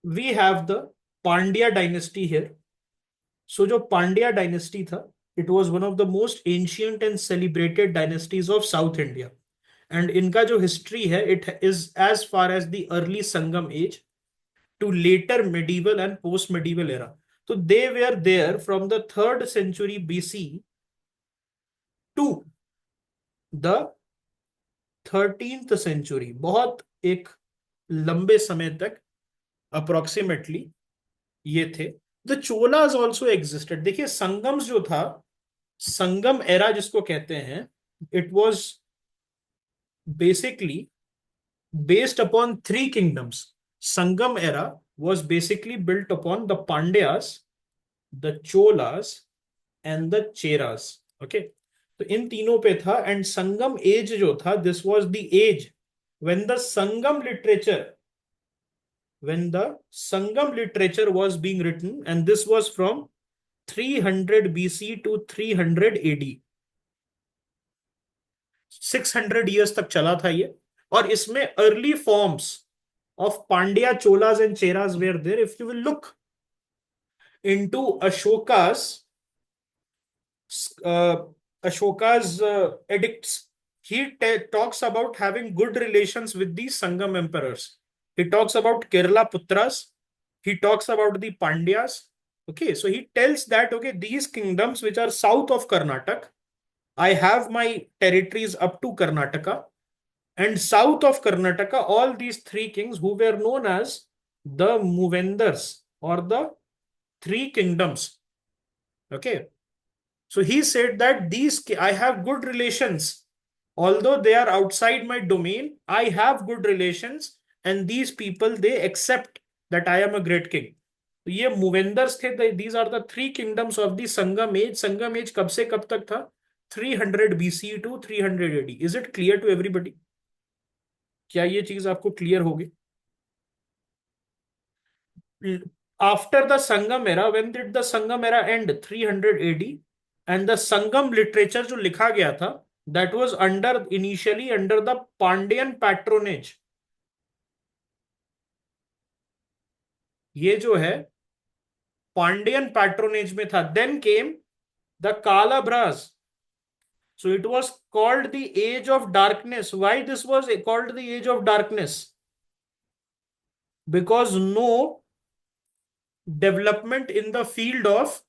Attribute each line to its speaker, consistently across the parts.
Speaker 1: We have the Pandya dynasty here. So जो Pandya dynasty था, it was one of the most ancient and celebrated dynasties of south India. And इनका जो history है, it is as far as the early Sangam age to later medieval and post medieval era. So they were there from the 3rd century BC to the 13th century, बहुत एक लंबे समय तक approximately ये थे। The Cholas also existed. देखिए संगम जो था, संगम एरा जिसको कहते हैं, it was basically based upon three kingdoms. Sangam era was basically built upon the Pandyas, the Cholas, and the Cheras. Okay, तो इन तीनों पे था। एंड संगम एज जो था, this was the age when the Sangam literature, when the Sangam literature was being written, and this was from 300 BC to 300 AD। 600 years तक चला था ये। और इसमें early forms of Pandya, Cholas, and Cheras were there. If you will look into uh, Ashoka's edicts, he talks about having good relations with the Sangam emperors. He talks about Kerala Putras. He talks about the Pandyas. Okay, so he tells that, okay, these kingdoms which are south of Karnataka, I have my territories up to Karnataka. And south of Karnataka, all these three kings who were known as the Movendars or the three kingdoms. Okay. So he said that I have good relations. Although they are outside my domain, I have good relations. And these people, they accept that I am a great king. तो ये मूवेंदर्स थे। These are the three kingdoms of the Sangam age. Sangam age कब से कब तक था? 300 BC to 300 AD। Is it clear to everybody? क्या ये चीज आपको क्लियर होगी? After the Sangam era, when did the Sangam era end? 300 AD। And the Sangam literature जो लिखा गया था, that was under, initially under the Pandyan patronage. ये जो है पांड्यन पैट्रोनेज में था। Then came the Kalabhras. So it was called the age of darkness. Why this was called the age of darkness? Because no development in the field of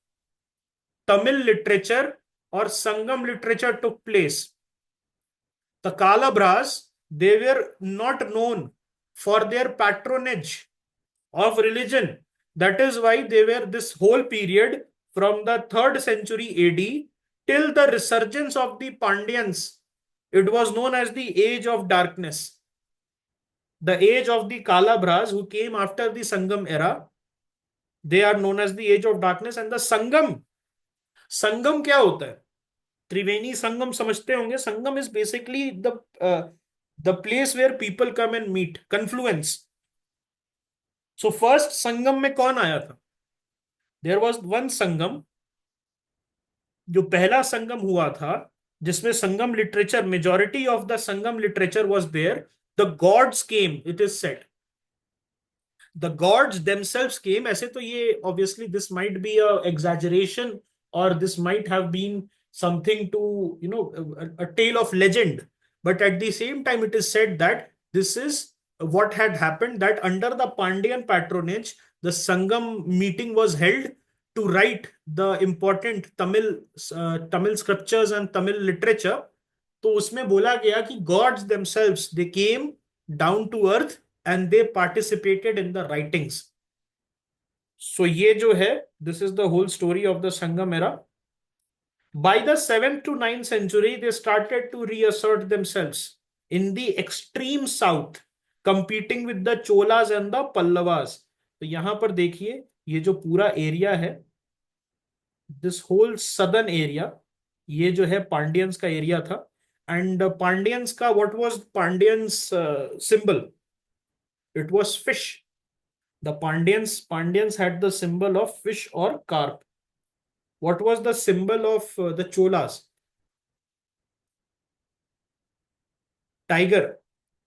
Speaker 1: Tamil literature or Sangam literature took place. The Kalabhras, they were not known for their patronage of religion. That is why they were this whole period from the 3rd century AD till the resurgence of the Pandyans. It was known as the age of darkness. The age of the Kalabhras who came after the Sangam era, they are known as the age of darkness. And the Sangam, Sangam क्या होता है? त्रिवेणी संगम समझते होंगे। Sangam is basically the place where people come and meet, confluence. So first Sangam में कौन आया था? There was one संगम, जो पहला संगम हुआ था, जिसमें Sangam literature, majority of the Sangam literature was there. The gods came, it is said, the gods themselves came. ऐसे तो ये obviously this might be a exaggeration, or this might have been something to, a tale of legend. But at the same time, it is said that this is what had happened, that under the Pandyan patronage, the Sangam meeting was held to write the important Tamil scriptures and Tamil literature. तो उसमें बोला गया कि gods themselves, they came down to earth and they participated in the writings. So ये जो है, this is the whole story of the Sangam era. By the 7th to 9th century, they started to reassert themselves in the extreme south, competing with the Cholas and the Pallavas. तो यहां पर देखिए, ये जो पूरा area है, this whole southern area, ये जो है पांडियंस का एरिया था। एंड पांडियंस का, what was पांडियंस symbol? It was fish. The Pandyans had the symbol of fish or carp. What was the symbol of the Cholas? Tiger.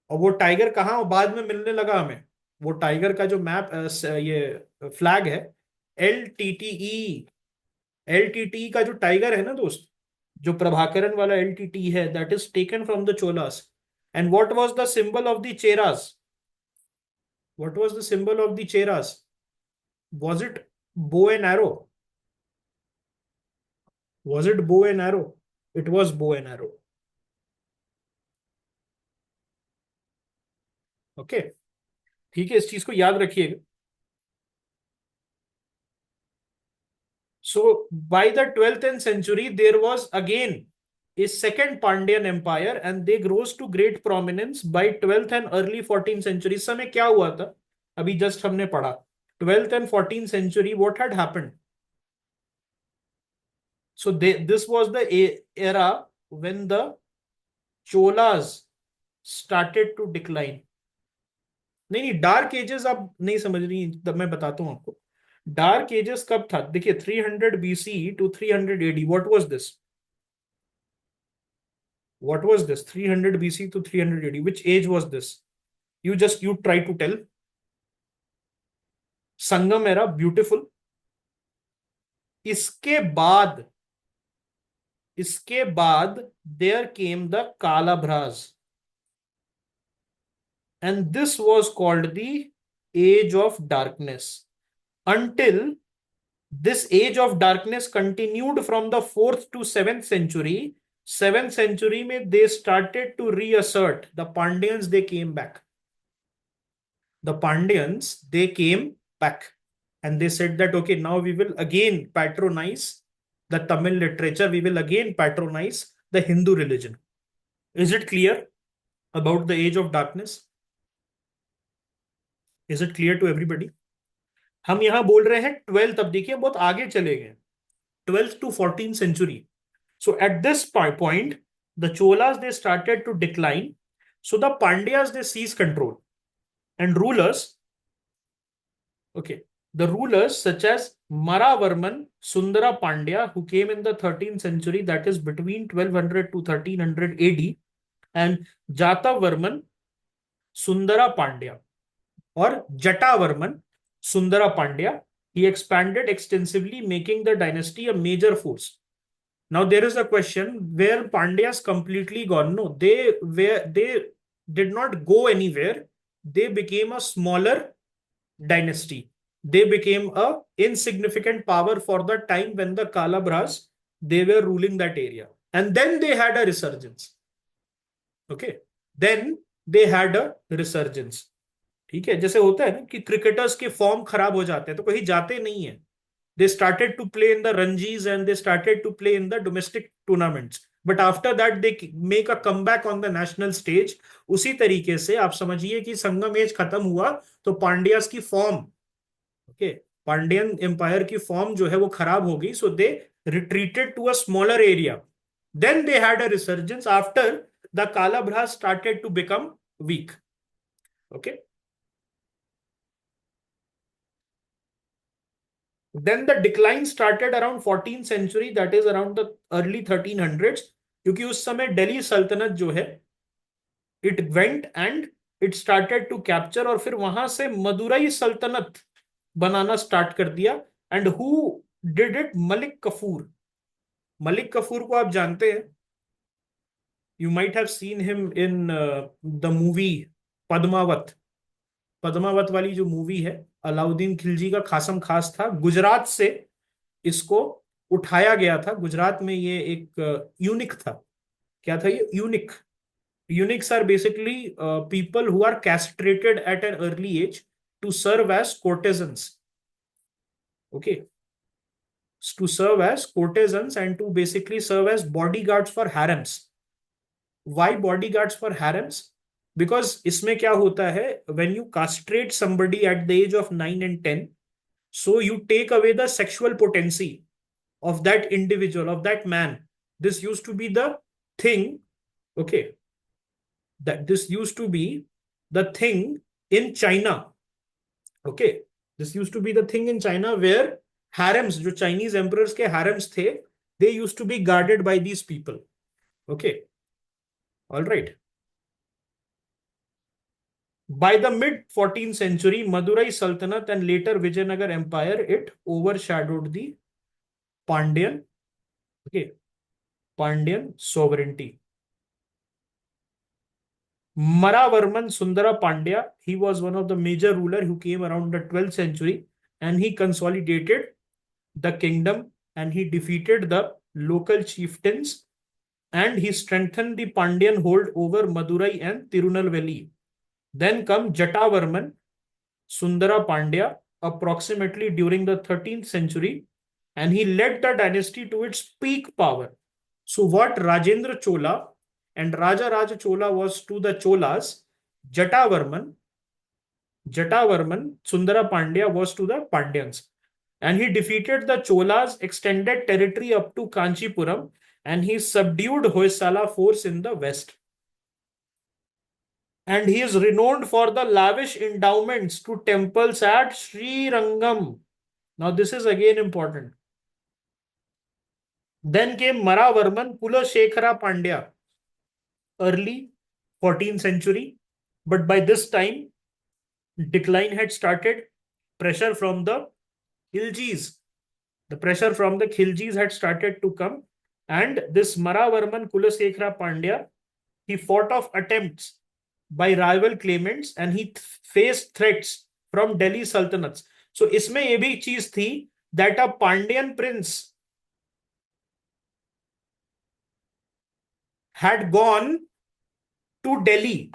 Speaker 1: और वो टाइगर कहाँ बाद में मिलने लगा हमें? वो टाइगर का जो मैप ये फ्लैग है, LTTE। LTTE का जो टाइगर है ना दोस्त, जो प्रभाकरन वाला LTT है, that is taken from the Cholas. And what was the symbol of the Cheras? What was the symbol of the Cheras? Was it bow and arrow? Was it bow and arrow? It was bow and arrow. Okay, ठीक है, इस चीज को याद रखिएगा। So by the 12th century, there was again a second Pandyan Empire, and they rose to great prominence by 12th and early 14th century. इस समय क्या हुआ था? अभी जस्ट हमने पढ़ा 12th and 14th century. What had happened? So this was the era when the Cholas started to decline. नहीं नहीं, डार्क एजेस आप नहीं समझ रही, तब मैं बताता हूं आपको। डार्क एजेस कब था? देखिए 300 BC to 300 AD, what was this? What was this? 300 BC to 300 AD. Which age was this? You try to tell. Sangam era, beautiful. इसके बाद इसके बाद there came the Kalabhras, and this was called the age of darkness, until this age of darkness continued from the 4th to 7th century. 7th century में they started to reassert the Pandyans. They came back. The Pandyans, they came back, and they said that, okay, now we will again patronize the Tamil literature, we will again patronize the Hindu religion. Is it clear about the age of darkness? Is it clear to everybody? हम यहां बोल रहे हैं 12th, अब देखिए बहुत आगे चले गए, 12th to 14th century. So at this point, the Cholas, they started to decline. So the Pandyas, they seized control, and rulers, okay, the rulers such as Maravarman Sundara Pandya, who came in the 13th century, that is between 1200 to 1300 AD, and Jatavarman Sundara Pandya or Jatavarman Sundara Pandya, he expanded extensively, making the dynasty a major force. Now there is a question, where Pandyas completely gone? No, they did not go anywhere. They became a smaller dynasty. They became a insignificant power for the time when the Kalabhras, they were ruling that area, and then they had a resurgence. Okay, then they had a resurgence. ठीक है, जैसे होता है ना कि cricketers के form खराब हो जाते हैं तो कहीं जाते नहीं है। They started to play in the Ranjis and they started to play in the domestic tournaments. But after that they make a comeback on the national stage. उसी तरीके से आप समझिए कि संगम एज खत्म हुआ तो पांड्यास की फॉर्म, ओके, पांड्यन एम्पायर की फॉर्म जो है वो खराब हो गई. So they retreated to a smaller area. Then they had a resurgence after the Kalabhra started to become weak. Okay, then the decline started around 14th century, that is around the early 1300s, क्योंकि उस समय दिल्ली सल्तनत जो है it went and it started to capture, और फिर वहां से मदुरई सल्तनत बनाना स्टार्ट कर दिया. And who did it? Malik Kafur. Malik Kafur को आप जानते हैं, you might have seen him in the movie Padmaavat. Padmaavat वाली जो मूवी है, अलाउद्दीन खिलजी का खासम खास था. गुजरात से इसको उठाया गया था. गुजरात में ये एक यूनिक था. क्या था ये? Eunuch. Eunuchs are basically people who are castrated at an early age to serve as courtesans. Okay, to serve as courtesans and to basically serve as bodyguards for harems. Why bodyguards for harems? Because इसमें क्या होता है, when you castrate somebody at the age of 9 and 10, so you take away the sexual potency of that individual, of that man. This used to be the thing, okay, that this used to be the thing in China. Okay, this used to be the thing in China where harems, जो Chinese emperors के harems थे, they used to be guarded by these people. Okay, all right. By the mid 14th century, Madurai Sultanate and later Vijayanagar Empire, it overshadowed the Pandyan, okay, Pandyan sovereignty. Maravarman Sundara Pandya, he was one of the major ruler who came around the 12th century, and he consolidated the kingdom and he defeated the local chieftains and he strengthened the Pandyan hold over Madurai and Tirunelveli. Then come Jatavarman Sundara Pandya approximately during the 13th century, and he led the dynasty to its peak power. So what Rajendra Chola and Raja Raja Chola was to the Cholas, Jatavarman Sundara Pandya was to the Pandyans. And he defeated the Cholas, extended territory up to Kanchipuram, and he subdued Hoysala force in the west. And he is renowned for the lavish endowments to temples at Sri Rangam. Now, this is again important. Then came Maravarman Kulasekhara Pandya, early 14th century. But by this time, decline had started. Pressure from the Khiljis, the pressure from the Khiljis had started to come. And this Maravarman Kulasekhara Pandya, he fought off attempts by rival claimants and he faced threats from Delhi Sultanates. So इसमें ये भी चीज थी that a Pandyan prince had gone to Delhi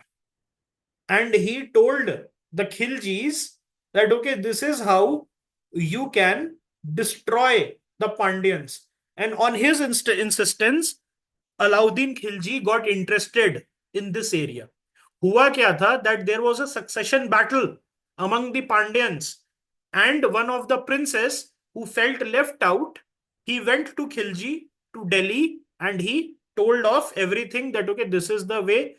Speaker 1: and he told the Khiljis that okay, this is how you can destroy the Pandyans. And on his insistence, Alauddin Khilji got interested in this area. हुआ क्या था that there was a succession battle among the Pandyans, and one of the princes who felt left out, he went to Khilji to Delhi and he told off everything that okay, this is the way,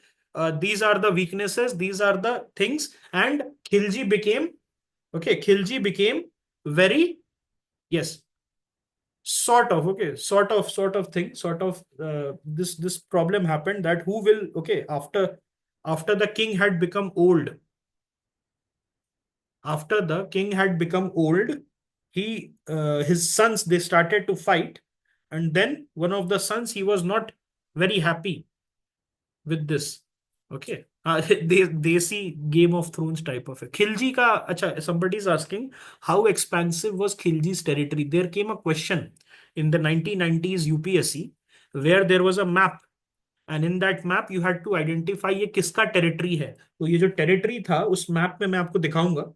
Speaker 1: these are the weaknesses, these are the things, and Khilji became very, yes, sort of thing, this problem happened that who will, okay, after the king had become old, he his sons, they started to fight, and then one of the sons, he was not very happy with this. Okay. Desi Game of Thrones type of a Khilji ka. Acha, somebody is asking how expansive was Khilji's territory. There came a question in the 1990s UPSC where there was a map, and in that map you had to identify ये किसका territory है. तो ये जो territory था उस map में मैं आपको दिखाऊंगा.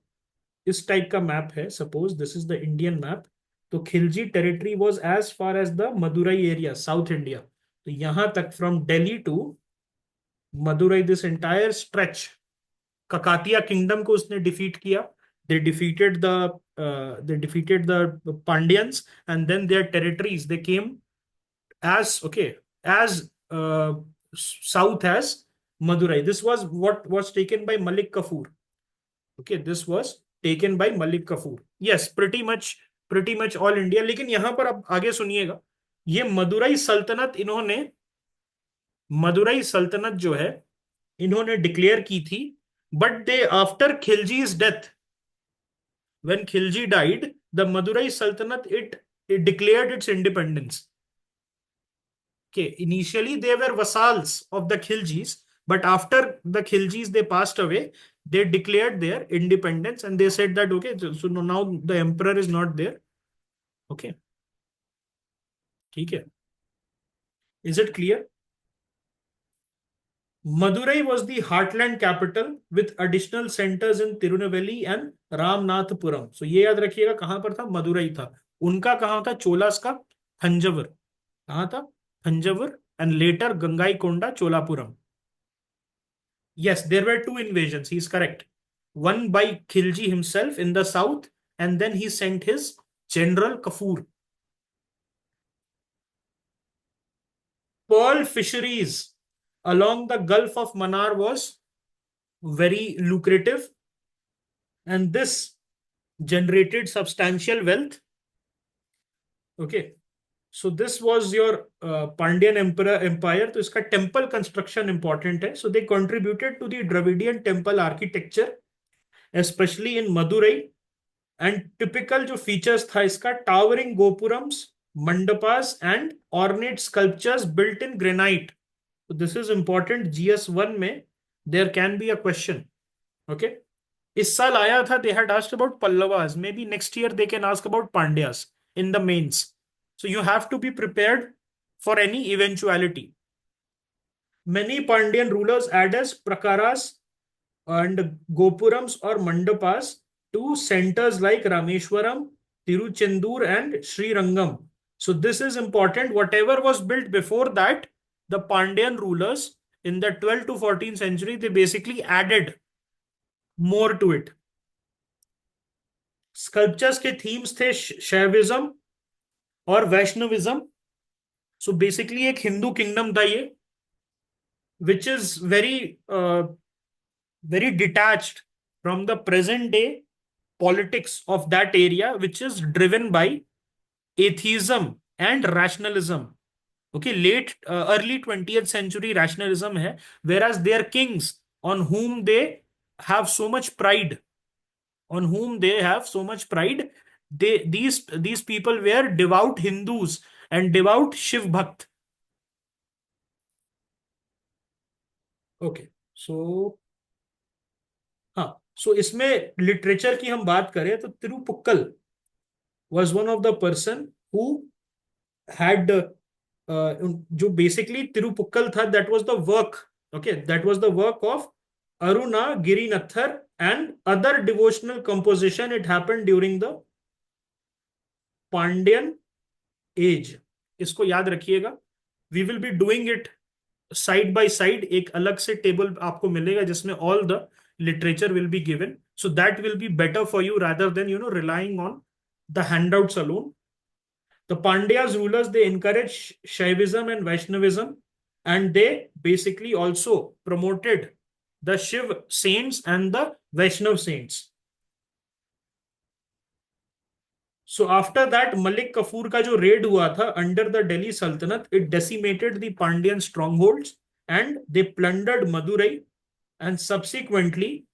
Speaker 1: इस टाइप का मैप है. Suppose this is the Indian map. तो Khilji territory was as far as the Madurai area, south India. तो यहां तक from Delhi to Madurai, this entire stretch, Kakatiya kingdom को उसने डिफीट किया. they defeated the Pandyans, and then their territories, they came as south as Madurai. This was what was taken by Malik Kafur. Okay, this was taken by Malik Kafur. Yes, pretty much all India. लेकिन यहां पर अब आगे सुनिएगा. ये मदुरई सल्तनत जो है इन्होंने डिक्लेयर की थी, but they after Khilji's death, when Khilji died, the Madurai Sultanate, it declared its independence. Okay, initially they were vassals of the Khiljis, but after the Khiljis they passed away, they declared their independence and they said that okay, so now the emperor is not there. Okay, ठीक है. Is it clear? Madurai was the heartland capital with additional centers in Tirunelveli and Ramnathpuram. So ये याद रखिएगा कहां पर था, मदुरई था. उनका कहां था, चोलास का थंजावुर. कहां था, Thanjavur, and later Gangaikonda, Cholapuram. Yes, there were two invasions. He's correct. One by Khilji himself in the south, and then he sent his general Kafur. Pearl fisheries along the Gulf of Mannar was very lucrative, and this generated substantial wealth. Okay. So this was your Pandyan empire. तो इसका temple construction important है. So they contributed to the Dravidian temple architecture especially in Madurai. And typical जो features था इसका, towering gopurams, mandapas and ornate sculptures built in granite. This is important. GS1 में there can be a question. Okay. इस साल आया था, they had asked about Pallavas. Maybe next year they can ask about Pandyas in the mains. So you have to be prepared for any eventuality. Many Pandyan rulers add as prakaras and gopurams or mandapas to centers like Rameshwaram, Tiruchendur, and Srirangam. So this is important. Whatever was built before that, the Pandyan rulers in the 12th to 14th century, they basically added more to it. Sculptures के themes थे शैविज्म और Vaishnavism. So basically एक Hindu kingdom था ये, which is very detached from the present day politics of that area, which is driven by atheism and rationalism. Okay, early 20th century rationalism hai, whereas their kings on whom they have so much pride, these people were devout Hindus and devout Shiv Bhakt. Okay, so हाँ. सो इसमें literature की हम बात करें तो तिरुपुक्कल was one of the person who had जो basically तिरुपुक्कल था, that was the work. Okay, that was the work of Aruna Girinathar and other devotional composition. It happened during the Pandyan age. इसको याद रखिएगा. We will be doing it side by side. एक अलग से table आपको मिलेगा जिसमें all the literature will be given. So that will be better for you rather than relying on the handouts alone. The Pandyas rulers, they encouraged Shaivism and Vaishnavism, and they basically also promoted the Shiv saints and the Vaishnav saints. So after that, Malik Kafur का जो red हुआ था under the Delhi Sultanate, it decimated the Pandyan strongholds and they plundered Madurai. And subsequently,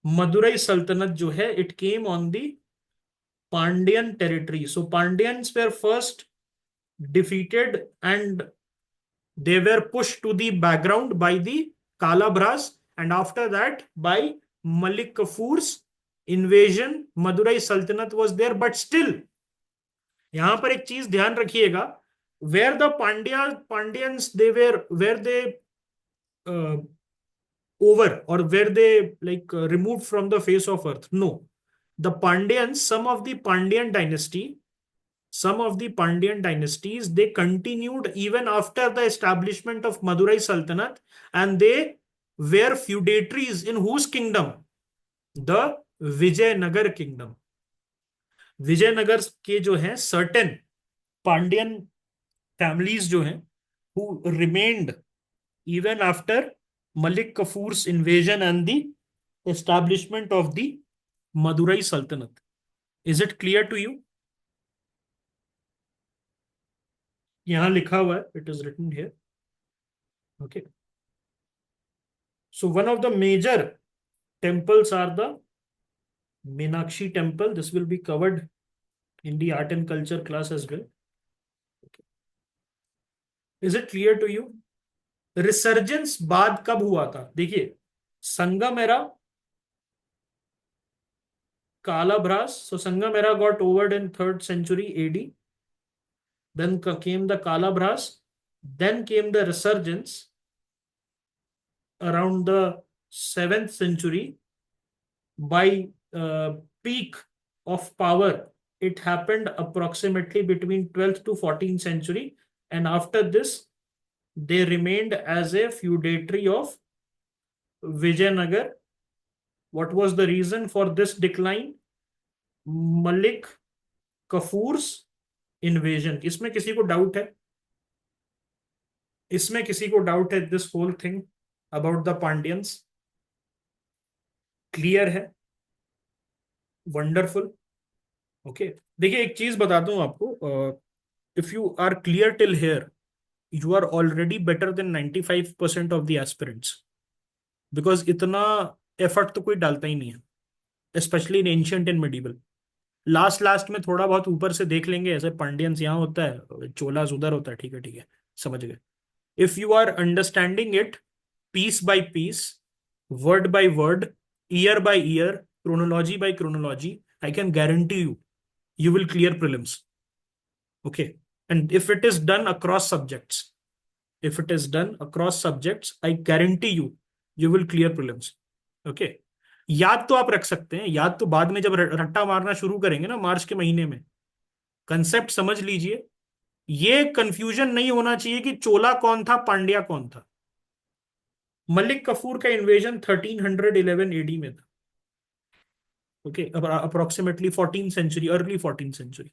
Speaker 1: Madurai Sultanate जो है, it came on the Pandyan territory. So Pandyans were first defeated and they were pushed to the background by the Kalabras, and after that by Malik Kafur's invasion, Madurai Sultanate was there. But still, यहां पर एक चीज ध्यान रखिएगा, where the Pandyans they were they over, or were they like removed from the face of earth? No. The Pandyans, some of the Pandyan dynasties, they continued even after the establishment of Madurai Sultanate, and they were feudatories in whose kingdom? The Vijayanagar kingdom. Vijayanagar के जो हैं certain Pandyan families जो हैं, who remained even after Malik Kafur's invasion and the establishment of the Madurai Sultanate. Is it clear to you? यहां लिखा हुआ है, it is written here. Okay. So one of the major temples are the Meenakshi temple. This will be covered in the art and culture class as well. Okay. Is it clear to you? Resurgence बाद कब हुआ था? देखिए, संगम era, Kalabras. So Sangam era got over in 3rd century AD. Then came the Kalabras. Then came the resurgence around the 7th century. By peak of power, it happened approximately between 12th to 14th century. And after this, they remained as a feudatory of Vijayanagar. What was the reason for this decline? Malik Kafur's invasion. इसमें किसी को doubt है? इसमें किसी को doubt है? This whole thing about the Pandyans clear है? Wonderful. Okay. देखिए, एक चीज बताता हूं आपको. if you are clear till here, you are already better than 95% of the aspirants, because इतना एफर्ट तो कोई डालता ही नहीं है, specially in ancient and medieval. Last last में थोड़ा बहुत ऊपर से देख लेंगे, ऐसे पांडियंस यहाँ होता है, चोलास उधर होता है, ठीक है ठीक है, समझ गए. If you are understanding it piece by piece, word by word, year by year, chronology by chronology, I can guarantee you, you will clear prelims. Okay. And if it is done across subjects, if it is done across subjects, I guarantee you, you will clear prelims. Okay. याद तो आप रख सकते हैं, याद तो बाद में जब रट्टा मारना शुरू करेंगे ना मार्च के महीने में. कंसेप्ट समझ लीजिए. ये कंफ्यूजन नहीं होना चाहिए कि चोला कौन था, पांड्या कौन था. मलिक कफूर का इन्वेजन 1311 एडी में था. Okay, approximately 14th century, early 14th century.